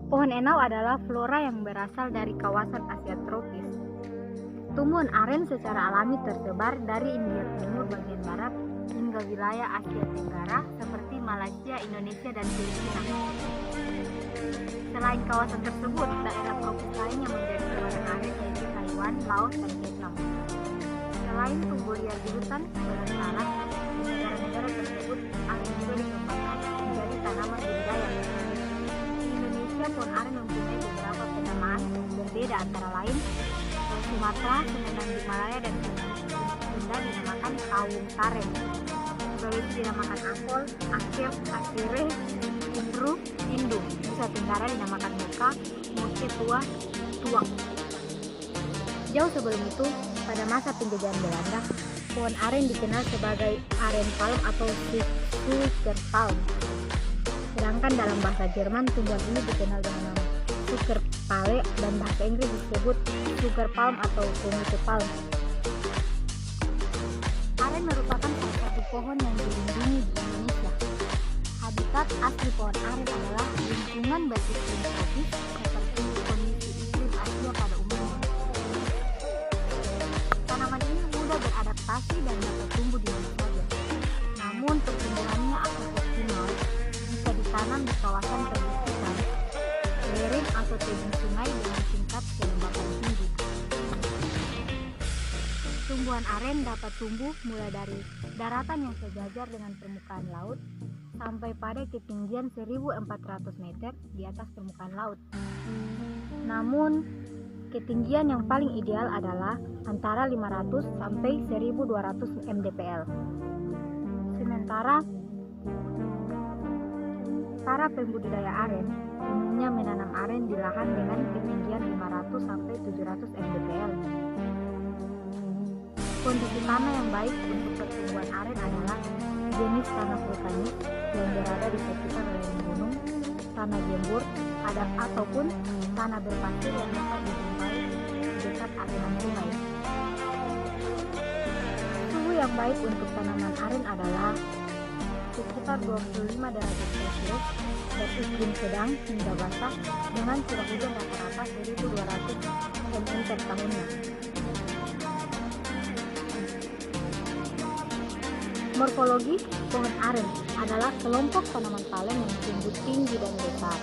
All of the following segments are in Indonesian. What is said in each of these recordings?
Pohon enau adalah flora yang berasal dari kawasan Asia tropis. Tumbuhan aren secara alami tersebar dari India Timur bagian barat hingga wilayah Asia Tenggara seperti Malaysia, Indonesia, dan Filipina. Selain kawasan tersebut, daerah tropis lain yang menjadi ladang aren yaitu Taiwan, Laos, dan Vietnam. Selain tumbuh liar di hutan belantara, di negara-negara tersebut aren juga dikembangkan menjadi tanaman budidaya. Di Indonesia, pohon aren mempunyai beberapa penamaan berbeda antara lain Sumatera, Sumedang, Himalaya, dan Sunda dinamakan kawung taren. Sulawesi dinamakan akol, akir, akire, indru, indu. Nusa Tenggara dinamakan muka, muke, tua, tuang. Jauh sebelum itu, pada masa penjajahan Belanda, pohon aren dikenal sebagai aren palm atau sugar palm. Sedangkan dalam bahasa Jerman, tumbuhan ini dikenal dengan nama sugar pale dan bahasa Inggris disebut sugar palm atau commuter palm. Aren merupakan salah satu pohon yang dilindungi di Indonesia. Habitat asli pohon aren adalah lingkungan beriklim tropis seperti kondisi iklim Asia pada umumnya. Tanaman ini mudah beradaptasi dan dapat tumbuh di mana saja. Namun pertumbuhannya akan optimal jika ditanam di kawasan perbukitan, lereng atau tebing sungai dengan tingkat kelembapan tinggi. Tumbuhan aren dapat tumbuh mulai dari daratan yang sejajar dengan permukaan laut sampai pada ketinggian 1.400 meter di atas permukaan laut. Namun, ketinggian yang paling ideal adalah antara 500 sampai 1.200 mdpl. Sementara para pembudidaya aren umumnya menanam aren di lahan dengan ketinggian 500 sampai 700 mdpl. Kondisi tanah yang baik untuk pertumbuhan aren adalah jenis tanah vulkanik yang berada di sekitar lereng gunung, tanah gembur, ataupun tanah berpasir yang dapat dijumpai di dekat aliran sungai. Suhu yang baik untuk tanaman aren adalah sekitar 25 derajat Celcius dan iklim sedang hingga basah dengan curah hujan rata-rata 1.200 mm per tahunnya. Morfologi pohon aren adalah kelompok tanaman palen yang tumbuh tinggi dan besar.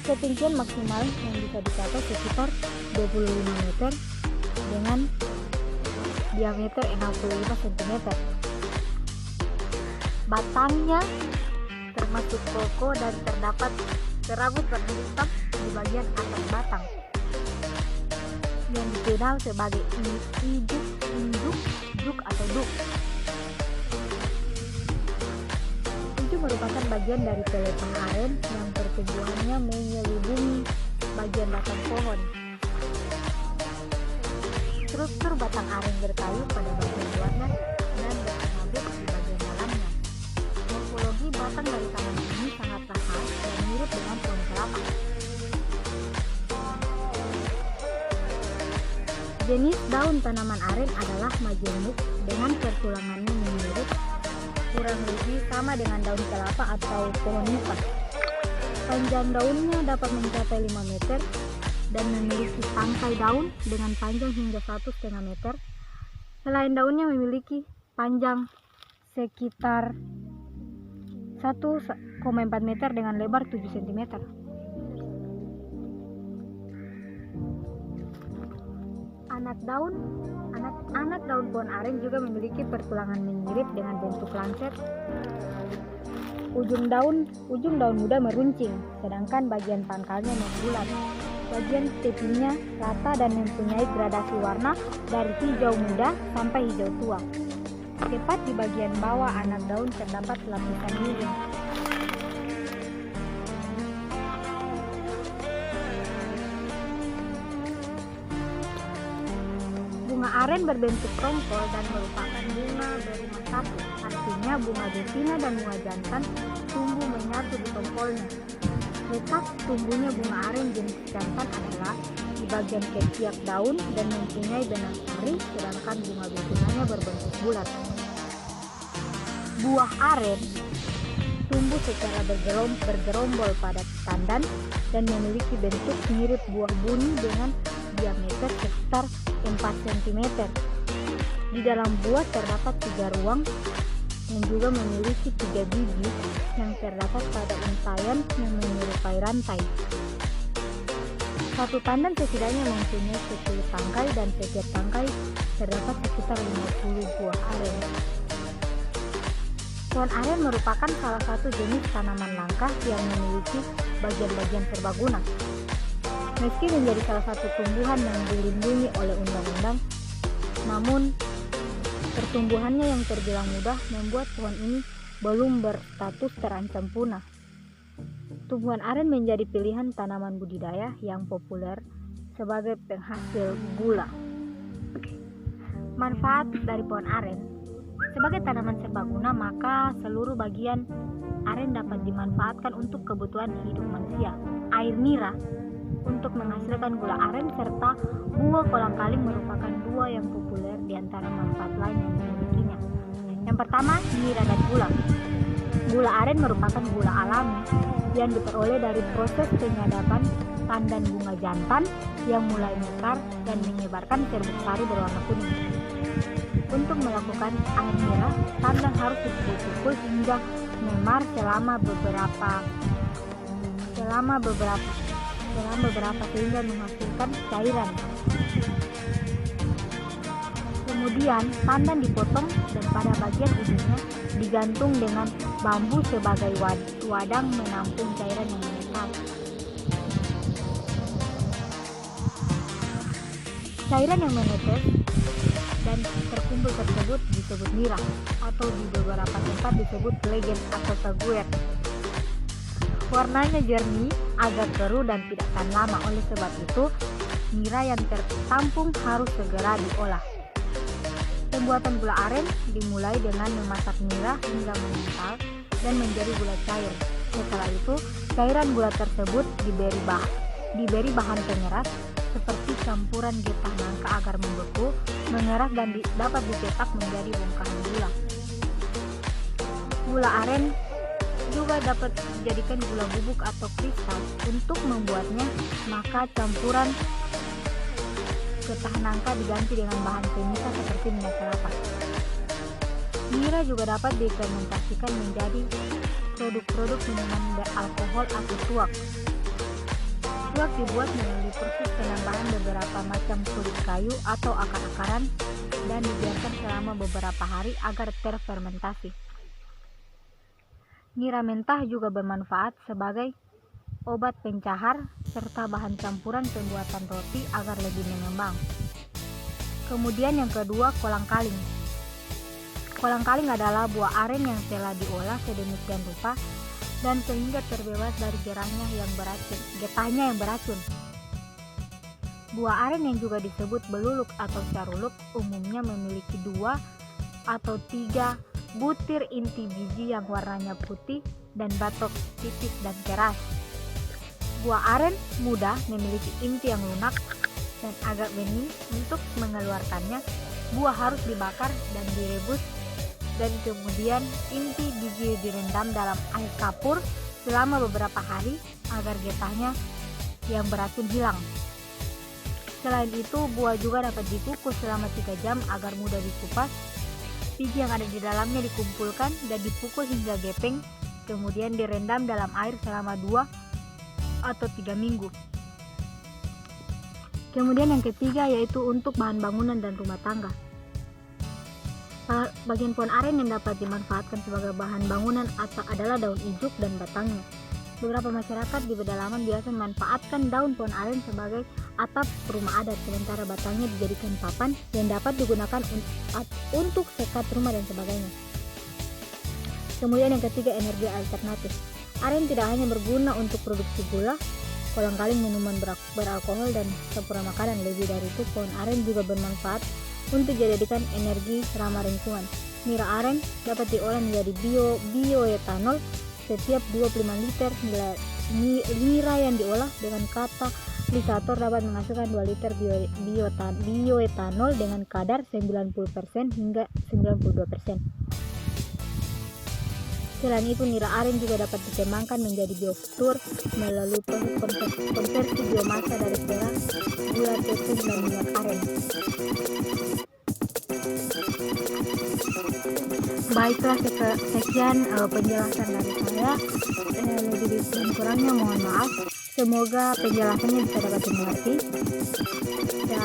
Ketinggian maksimal yang bisa dicapai sekitar 25 meter dengan diameter 65 cm. Batangnya termasuk kokoh dan terdapat serabut warna hitam di bagian atas batang yang dikenal sebagai induk atau duk. Ijuk merupakan bagian dari pelepah aren yang pertumbuhannya menyelubungi bagian batang pohon. Struktur batang aren berkayu pada bagian luarnya dan berpengaruh di bagian dalamnya. Morfologi batang dari tanaman ini sangatlah khas dan mirip dengan pohon kelapa. Jenis daun tanaman aren adalah majemuk dengan pertulangannya mirip kurang lebih sama dengan daun kelapa atau pohon nipah. Panjang daunnya dapat mencapai 5 meter dan memiliki tangkai daun dengan panjang hingga 1,5 meter. Selain daunnya memiliki panjang sekitar 1,4 meter dengan lebar 7 cm. Anak daun pohon aren juga memiliki pertulangan mirip dengan bentuk lancet. Ujung daun muda meruncing, sedangkan bagian pangkalnya membulat. Bagian tepinya rata dan mempunyai gradasi warna dari hijau muda sampai hijau tua. Tepat di bagian bawah anak daun terdapat lapisan miring. Bunga aren berbentuk kronkol dan merupakan bunga berlima satu, artinya bunga betina dan bunga jantan tumbuh menyatu di tompolnya. Letak tumbuhnya bunga aren jenis jantan adalah di bagian ketiak daun dan mempunyai benang sari, sedangkan bunga betinanya berbentuk bulat. Buah aren tumbuh secara bergerombol pada tandan dan memiliki bentuk mirip buah buni dengan diameter sekitar 4 cm. Di dalam buah terdapat 3 ruang yang juga memiliki 3 biji yang terdapat pada untayan yang menyerupai rantai. Satu tandan setidaknya mempunyai 10 tangkai dan setiap tangkai terdapat sekitar 50 buah aren. Pohon aren merupakan salah satu jenis tanaman langka yang memiliki bagian-bagian serbaguna. Meski menjadi salah satu tumbuhan yang dilindungi oleh undang-undang, namun pertumbuhannya yang terbilang mudah membuat pohon ini belum berstatus terancam punah. Tumbuhan aren menjadi pilihan tanaman budidaya yang populer sebagai penghasil gula. Manfaat dari pohon aren. Sebagai tanaman serbaguna, maka seluruh bagian aren dapat dimanfaatkan untuk kebutuhan hidup manusia. Air nira untuk menghasilkan gula aren serta buah kolang-kaling merupakan dua yang populer di antara manfaat lain yang dimilikinya. Yang pertama, nira dan gula. Gula aren merupakan gula alami yang diperoleh dari proses penyadapan tandan bunga jantan yang mulai mekar dan menyebarkan serbuk sari berwarna kuning. Untuk melakukan air nira, tandan harus dipukul hingga memar selama beberapa sehingga menghasilkan cairan. Kemudian tandan dipotong dan pada bagian ujungnya digantung dengan bambu sebagai wadang menampung cairan yang menetap. Cairan yang menetes dan terkumpul tersebut disebut nira, atau di beberapa tempat disebut legen atau saguer. Warnanya jernih, agak keruh dan tidak tahan lama. Oleh sebab itu, nira yang tertampung harus segera diolah. Pembuatan gula aren dimulai dengan memasak nira hingga mengental dan menjadi gula cair. Setelah itu, cairan gula tersebut diberi bahan pengeras seperti campuran getah nangka agar membeku, mengeras dan dapat dicetak menjadi bongkahan gula. Gula aren juga dapat dijadikan gula bubuk atau kristal. Untuk membuatnya, maka campuran getah nangka diganti dengan bahan pemisah seperti minyak kelapa. Nira juga dapat difermentasikan menjadi produk-produk minuman beralkohol atau tuak. Tuak dibuat melalui proses penambahan beberapa macam kulit kayu atau akar-akaran dan dibiarkan selama beberapa hari agar terfermentasi. Nira mentah juga bermanfaat sebagai obat pencahar serta bahan campuran pembuatan roti agar lebih mengembang. Kemudian yang kedua, kolang-kaling. Kolang-kaling adalah buah aren yang telah diolah sedemikian rupa dan sehingga terbebas dari getahnya yang beracun. Buah aren yang juga disebut beluluk atau caruluk umumnya memiliki 2 atau 3 butir inti biji yang warnanya putih dan batok tipis dan keras. Buah aren muda memiliki inti yang lunak dan agak bening. Untuk mengeluarkannya, buah harus dibakar dan direbus dan kemudian inti biji direndam dalam air kapur selama beberapa hari agar getahnya yang beracun hilang. Selain itu, buah juga dapat dikukus selama 3 jam agar mudah dikupas. Biji yang ada di dalamnya dikumpulkan dan dipukul hingga gepeng, kemudian direndam dalam air selama 2 atau 3 minggu. Kemudian yang ketiga yaitu untuk bahan bangunan dan rumah tangga. Bagian pohon aren yang dapat dimanfaatkan sebagai bahan bangunan adalah daun ijuk dan batangnya. Beberapa masyarakat di pedalaman biasa memanfaatkan daun pohon aren sebagai atap rumah adat, sementara batangnya dijadikan papan yang dapat digunakan untuk sekat rumah dan sebagainya. Kemudian yang ketiga, energi alternatif. Aren tidak hanya berguna untuk produksi gula, kolang-kaling, minuman beralkohol, dan campuran makanan. Lebih dari itu, pohon aren juga bermanfaat untuk dijadikan energi ramah lingkungan. Nira aren dapat diolah menjadi bioetanol. Setiap 25 liter nira yang diolah dengan katalisator dapat menghasilkan 2 liter bioetanol dengan kadar 90% hingga 92%. Selain itu, nira aren juga dapat dikembangkan menjadi biofuel melalui proses konversi biomasa dari perak, gula, tepung, dan minyak aren. Baiklah, sekian penjelasan dari saya. Lebih dan kurangnya mohon maaf. Semoga penjelasannya bisa dapat dimengerti. Dan